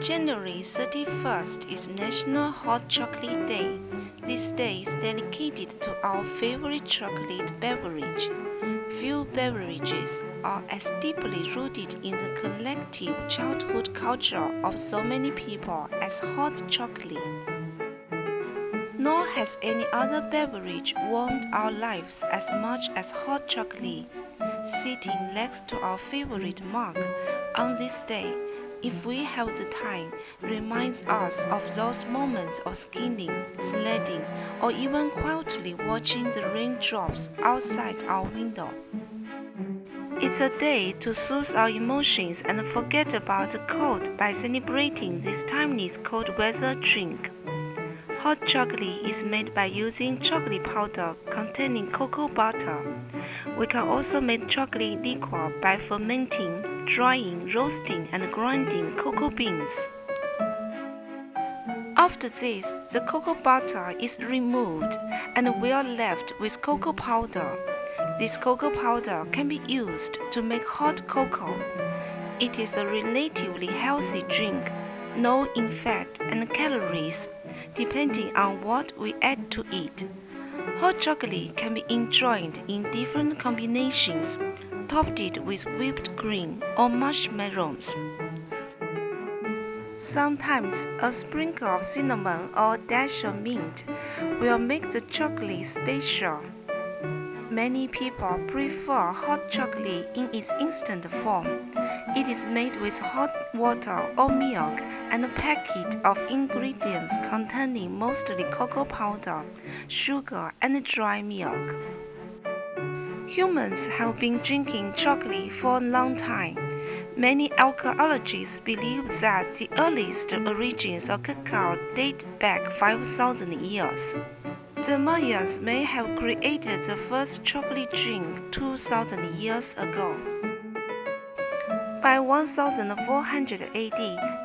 January 31st is National Hot Chocolate Day. This day is dedicated to our favorite chocolate beverage. Few beverages are as deeply rooted in the collective childhood culture of so many people as hot chocolate. Nor has any other beverage warmed our lives as much as hot chocolate. Sitting next to our favorite mug on this day, if we have the time, reminds us of those moments of skiing, sledding, or even quietly watching the raindrops outside our window. It's a day to soothe our emotions and forget about the cold by celebrating this timeless cold weather drink. Hot chocolate is made by using chocolate powder containing cocoa butter. We can also make chocolate liquor by fermenting, drying, roasting, and grinding cocoa beans. After this, the cocoa butter is removed and we are left with cocoa powder. This cocoa powder can be used to make hot cocoa. It is a relatively healthy drink, low in fat and calories, depending on what we add to it. Hot chocolate can be enjoyed in different combinations, topped with whipped cream or marshmallows. Sometimes a sprinkle of cinnamon or a dash of mint will make the chocolate special. Many people prefer hot chocolate in its instant form. It is made with hot water or milk and a packet of ingredients containing mostly cocoa powder, sugar, and dry milk. Humans have been drinking chocolate for a long time. Many alcohologists believe that the earliest origins of cacao date back 5,000 years. The Mayans may have created the first chocolate drink 2,000 years ago. By 1400 AD,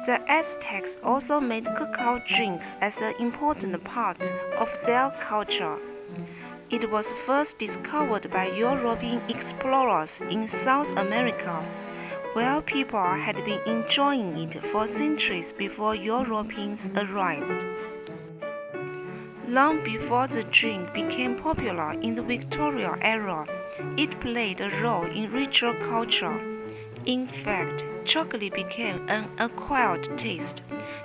the Aztecs also made cacao drinks as an important part of their culture. It was first discovered by European explorers in South America, where people had been enjoying it for centuries before Europeans arrived. Long before the drink became popular in the Victorian era, it played a role in ritual culture. In fact, chocolate became an acquired taste.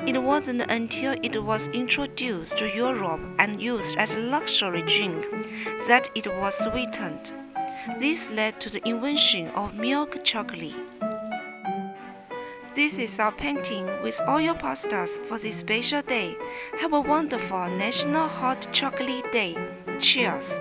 It wasn't until it was introduced to Europe and used as a luxury drink that it was sweetened. This led to the invention of milk chocolate. This is our painting with all your pastels for this special day. Have a wonderful National Hot Chocolate Day. Cheers!